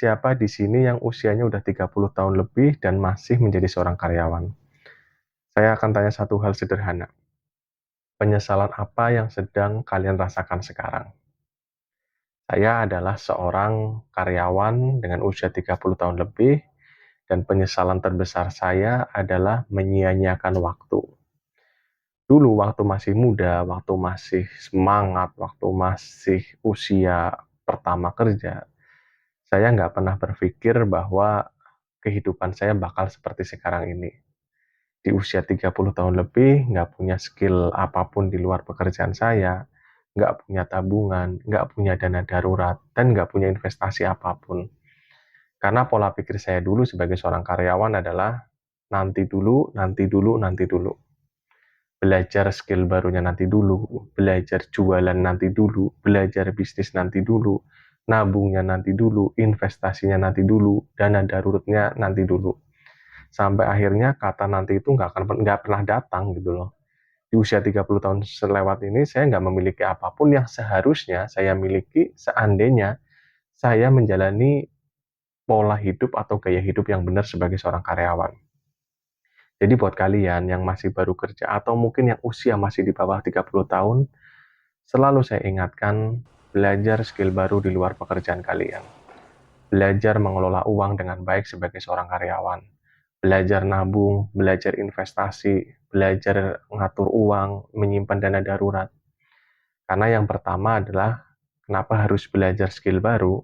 Siapa di sini yang usianya udah 30 tahun lebih dan masih menjadi seorang karyawan? Saya akan tanya satu hal sederhana. Penyesalan apa yang sedang kalian rasakan sekarang? Saya adalah seorang karyawan dengan usia 30 tahun lebih dan penyesalan terbesar saya adalah menyia-nyiakan waktu. Dulu waktu masih muda, waktu masih semangat, waktu masih usia pertama kerja, saya nggak pernah berpikir bahwa kehidupan saya bakal seperti sekarang ini. Di usia 30 tahun lebih, nggak punya skill apapun di luar pekerjaan saya, nggak punya tabungan, nggak punya dana darurat, dan nggak punya investasi apapun. Karena pola pikir saya dulu sebagai seorang karyawan adalah nanti dulu, nanti dulu, nanti dulu. Belajar skill barunya nanti dulu, belajar jualan nanti dulu, belajar bisnis nanti dulu, nabungnya nanti dulu, investasinya nanti dulu, dana daruratnya nanti dulu. Sampai akhirnya kata nanti itu nggak pernah datang gitu loh. Di usia 30 tahun selewat ini saya nggak memiliki apapun yang seharusnya saya miliki seandainya saya menjalani pola hidup atau gaya hidup yang benar sebagai seorang karyawan. Jadi buat kalian yang masih baru kerja atau mungkin yang usia masih di bawah 30 tahun, selalu saya ingatkan belajar skill baru di luar pekerjaan kalian. Belajar mengelola uang dengan baik sebagai seorang karyawan. Belajar nabung, belajar investasi, belajar ngatur uang, menyimpan dana darurat. Karena yang pertama adalah kenapa harus belajar skill baru?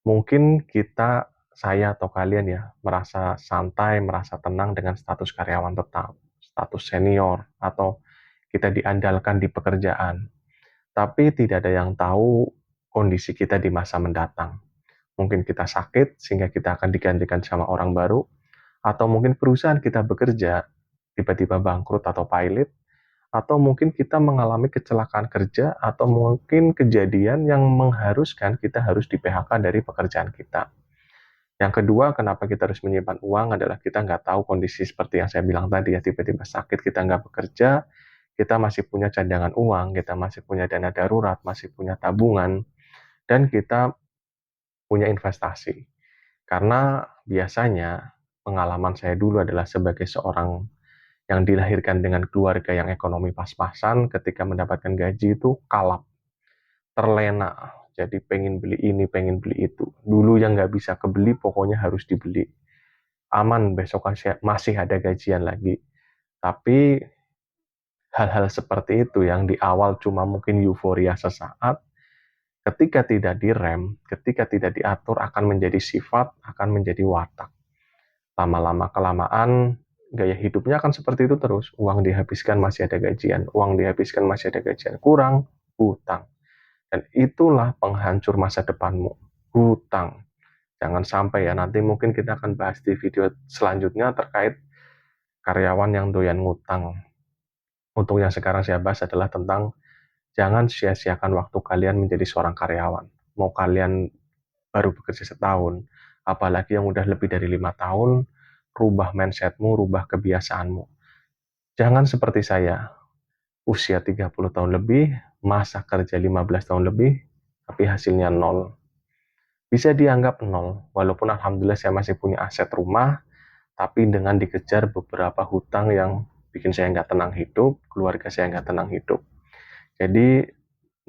Mungkin saya atau kalian ya, merasa santai, merasa tenang dengan status karyawan tetap, status senior, atau kita diandalkan di pekerjaan. Tapi tidak ada yang tahu kondisi kita di masa mendatang. Mungkin kita sakit sehingga kita akan digantikan sama orang baru, atau mungkin perusahaan kita bekerja tiba-tiba bangkrut atau pilot, atau mungkin kita mengalami kecelakaan kerja, atau mungkin kejadian yang mengharuskan kita harus di PHK dari pekerjaan kita. Yang kedua, kenapa kita harus menyimpan uang adalah kita nggak tahu kondisi seperti yang saya bilang tadi ya, tiba-tiba sakit, kita nggak bekerja, kita masih punya cadangan uang, kita masih punya dana darurat, masih punya tabungan, dan kita punya investasi. Karena biasanya pengalaman saya dulu adalah sebagai seorang yang dilahirkan dengan keluarga yang ekonomi pas-pasan, ketika mendapatkan gaji itu kalap, terlena. Jadi pengen beli ini, pengen beli itu. Dulu yang nggak bisa kebeli, pokoknya harus dibeli. Aman, besok masih ada gajian lagi. Tapi hal-hal seperti itu yang di awal cuma mungkin euforia sesaat, ketika tidak direm, ketika tidak diatur akan menjadi sifat, akan menjadi watak. Lama-lama kelamaan gaya hidupnya akan seperti itu terus. Uang dihabiskan masih ada gajian, uang dihabiskan masih ada gajian, kurang hutang. Dan itulah penghancur masa depanmu, hutang. Jangan sampai ya, nanti mungkin kita akan bahas di video selanjutnya terkait karyawan yang doyan ngutang. Untuk yang sekarang saya bahas adalah tentang jangan sia-siakan waktu kalian menjadi seorang karyawan. Mau kalian baru bekerja setahun, apalagi yang udah lebih dari 5 tahun, rubah mindsetmu, rubah kebiasaanmu. Jangan seperti saya, usia 30 tahun lebih, masa kerja 15 tahun lebih, tapi hasilnya nol. Bisa dianggap nol, walaupun alhamdulillah saya masih punya aset rumah, tapi dengan dikejar beberapa hutang yang bikin saya nggak tenang hidup, keluarga saya nggak tenang hidup. Jadi,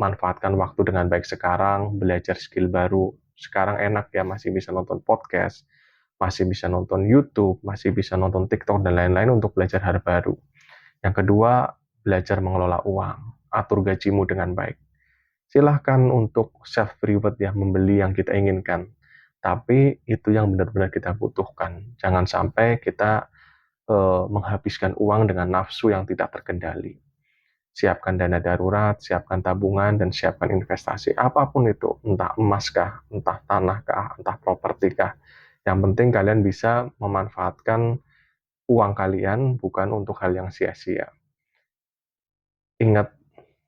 manfaatkan waktu dengan baik sekarang, belajar skill baru. Sekarang enak ya, masih bisa nonton podcast, masih bisa nonton YouTube, masih bisa nonton TikTok, dan lain-lain untuk belajar hal baru. Yang kedua, belajar mengelola uang. Atur gajimu dengan baik. Silahkan untuk self-reward ya, membeli yang kita inginkan. Tapi itu yang benar-benar kita butuhkan. Jangan sampai kita menghabiskan uang dengan nafsu yang tidak terkendali. Siapkan dana darurat, siapkan tabungan, dan siapkan investasi. Apapun itu, entah emas kah, entah tanah kah, entah properti kah. Yang penting kalian bisa memanfaatkan uang kalian bukan untuk hal yang sia-sia. Ingat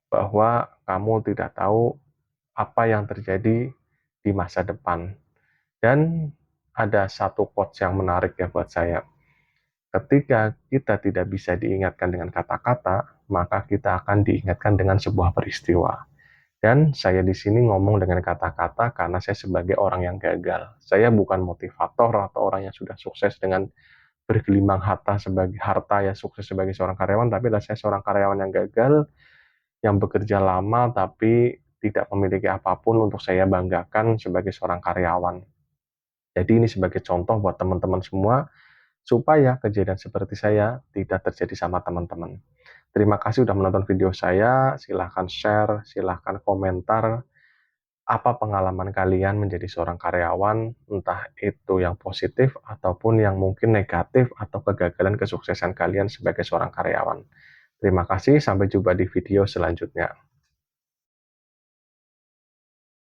bahwa kamu tidak tahu apa yang terjadi di masa depan. Dan ada satu quotes yang menarik ya buat saya. Ketika kita tidak bisa diingatkan dengan kata-kata, maka kita akan diingatkan dengan sebuah peristiwa. Dan saya di sini ngomong dengan kata-kata karena saya sebagai orang yang gagal. Saya bukan motivator atau orang yang sudah sukses dengan bergelimang harta ya sukses sebagai seorang karyawan, tapi adalah saya seorang karyawan yang gagal, yang bekerja lama tapi tidak memiliki apapun untuk saya banggakan sebagai seorang karyawan. Jadi ini sebagai contoh buat teman-teman semua, supaya kejadian seperti saya tidak terjadi sama teman-teman. Terima kasih sudah menonton video saya, silahkan share, silahkan komentar, apa pengalaman kalian menjadi seorang karyawan, entah itu yang positif ataupun yang mungkin negatif atau kegagalan kesuksesan kalian sebagai seorang karyawan. Terima kasih, sampai jumpa di video selanjutnya.